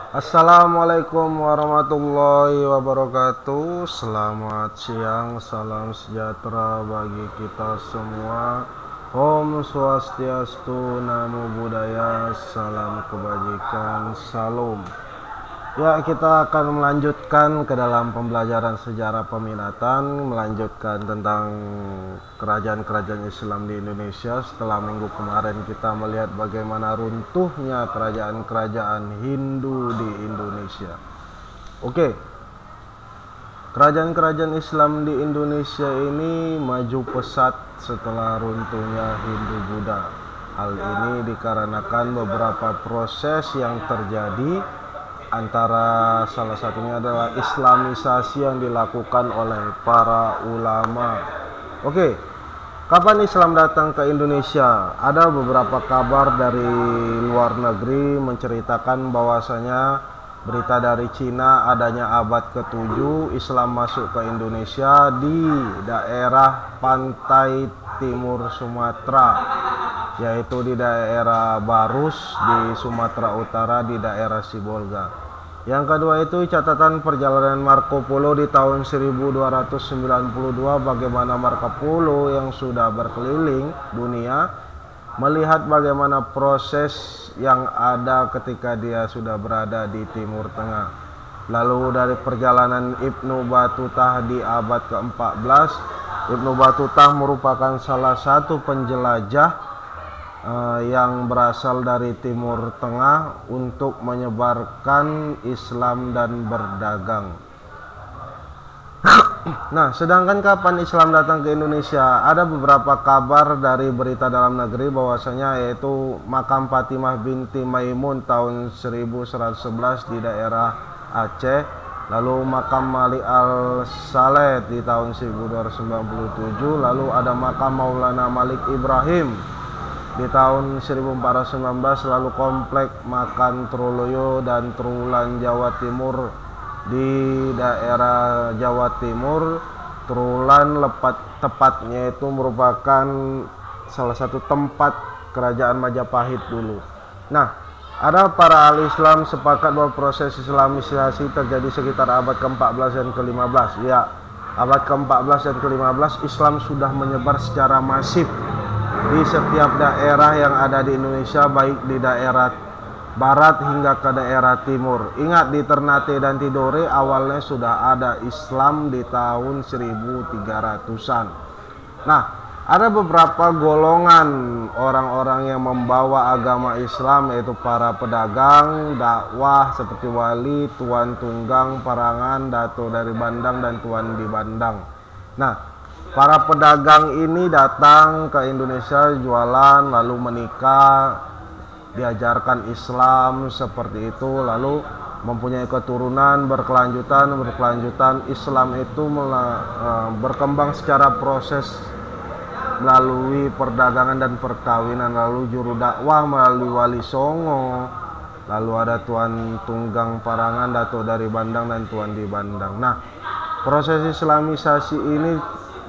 Assalamualaikum warahmatullahi wabarakatuh. Selamat siang, salam sejahtera bagi kita semua. Om Swastiastu, Namo Buddhaya, salam kebajikan, salam. Ya, kita akan melanjutkan ke dalam pembelajaran sejarah peminatan, melanjutkan tentang kerajaan-kerajaan Islam di Indonesia. Setelah minggu kemarin kita melihat bagaimana runtuhnya kerajaan-kerajaan Hindu di Indonesia. Oke, kerajaan-kerajaan Islam di Indonesia ini maju pesat setelah runtuhnya Hindu-Buddha. Hal ini dikarenakan beberapa proses yang terjadi, antara salah satunya adalah Islamisasi yang dilakukan oleh para ulama. Oke, kapan Islam datang ke Indonesia? Ada beberapa kabar dari luar negeri menceritakan bahwasanya berita dari Cina adanya abad ke-7 Islam masuk ke Indonesia di daerah pantai timur Sumatera, yaitu di daerah Barus di Sumatera Utara, di daerah Sibolga. Yang kedua itu catatan perjalanan Marco Polo di tahun 1292, bagaimana Marco Polo yang sudah berkeliling dunia melihat bagaimana proses yang ada ketika dia sudah berada di Timur Tengah. Lalu dari perjalanan Ibnu Battuta di abad ke-14, Ibnu Battuta merupakan salah satu penjelajah yang berasal dari Timur Tengah untuk menyebarkan Islam dan berdagang. Nah, sedangkan kapan Islam datang ke Indonesia? Ada beberapa kabar dari berita dalam negeri bahwasanya yaitu makam Fatimah binti Maimun tahun 1111 di daerah Aceh, lalu makam Malik al-Saleh di tahun 1297, lalu ada makam Maulana Malik Ibrahim di tahun 1419, lalu komplek Makan Troloyo dan Trulan Jawa Timur di daerah Jawa Timur. Trulan tepatnya itu merupakan salah satu tempat kerajaan Majapahit dulu. Nah, ada para ahli Islam sepakat bahwa proses Islamisasi terjadi sekitar abad ke-14 dan ke-15. Ya, abad ke-14 dan ke-15 Islam sudah menyebar secara masif di setiap daerah yang ada di Indonesia, baik di daerah barat hingga ke daerah timur. Ingat, di Ternate dan Tidore awalnya sudah ada Islam di tahun 1300-an. Nah, ada beberapa golongan orang-orang yang membawa agama Islam, yaitu para pedagang, dakwah seperti wali, tuan tunggang, parangan, dato dari Bandang, dan tuan di Bandang. Nah, para pedagang ini datang ke Indonesia jualan, lalu menikah, diajarkan Islam seperti itu, lalu mempunyai keturunan berkelanjutan. Islam itu berkembang secara proses melalui perdagangan dan perkawinan, lalu juru dakwah melalui Wali Songo, lalu ada tuan tunggang parangan, dato dari Bandang, dan tuan di Bandang. Nah, proses Islamisasi ini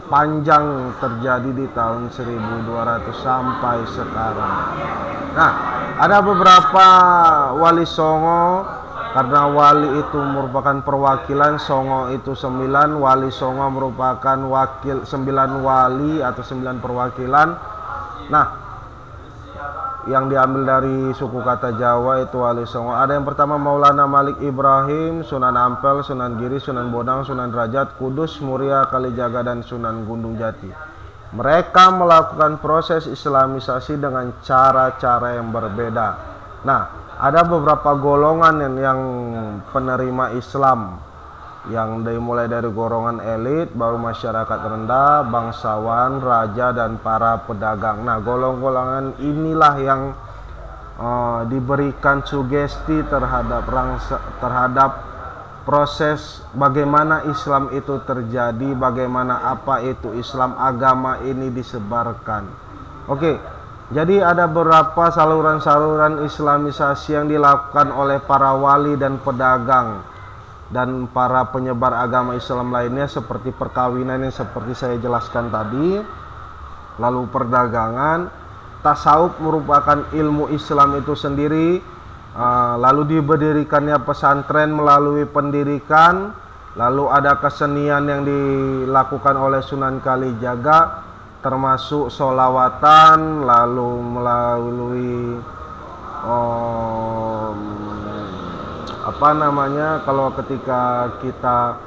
panjang, terjadi di tahun 1200 sampai sekarang. Nah, ada beberapa wali Songo, karena wali itu merupakan perwakilan, Songo itu 9, wali Songo merupakan wakil 9 wali atau 9 perwakilan. Nah, yang diambil dari suku kata Jawa itu wali Songo. Ada yang pertama Maulana Malik Ibrahim, Sunan Ampel, Sunan Giri, Sunan Bonang, Sunan Derajat, Kudus, Muria, Kalijaga, dan Sunan Gunung Jati. Mereka melakukan proses Islamisasi dengan cara-cara yang berbeda. Nah, ada beberapa golongan yang penerima Islam, yang dimulai dari golongan elit, baru masyarakat rendah, bangsawan, raja, dan para pedagang. Nah, golongan inilah yang diberikan sugesti terhadap proses bagaimana Islam itu terjadi, bagaimana apa itu Islam, agama ini disebarkan. Oke, jadi ada beberapa saluran-saluran Islamisasi yang dilakukan oleh para wali dan pedagang dan para penyebar agama Islam lainnya, seperti perkawinan yang seperti saya jelaskan tadi, lalu perdagangan. Tasawuf merupakan ilmu Islam itu sendiri lalu diberdirikannya pesantren melalui pendidikan, lalu ada kesenian yang dilakukan oleh Sunan Kalijaga, termasuk sholawatan, lalu melalui kalau ketika kita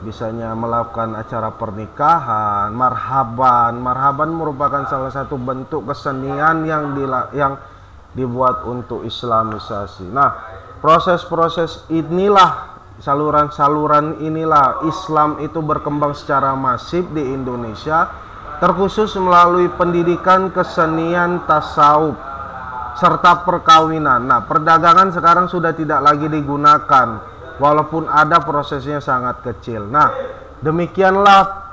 bisanya melakukan acara pernikahan, marhaban merupakan salah satu bentuk kesenian yang dibuat untuk islamisasi. Nah, proses-proses inilah, saluran-saluran inilah Islam itu berkembang secara masif di Indonesia, terkhusus melalui pendidikan kesenian tasawuf serta perkawinan. Nah, perdagangan sekarang sudah tidak lagi digunakan, walaupun ada, prosesnya sangat kecil. Nah, demikianlah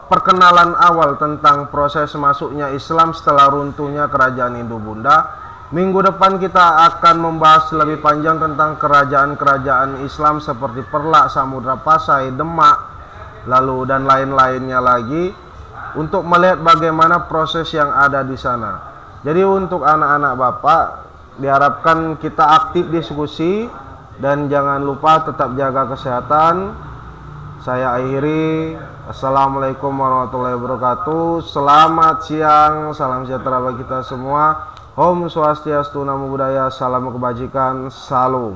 perkenalan awal tentang proses masuknya Islam setelah runtuhnya kerajaan Hindu Bunda. Minggu depan kita akan membahas lebih panjang tentang kerajaan-kerajaan Islam seperti Perlak, Samudra Pasai, Demak, lalu dan lain-lainnya lagi, untuk melihat bagaimana proses yang ada di sana. Jadi untuk anak-anak Bapak, diharapkan kita aktif diskusi dan jangan lupa tetap jaga kesehatan. Saya akhiri. Assalamualaikum warahmatullahi wabarakatuh. Selamat siang, salam sejahtera bagi kita semua. Om Swastiastu, Namo Buddhaya, salam kebajikan, salam.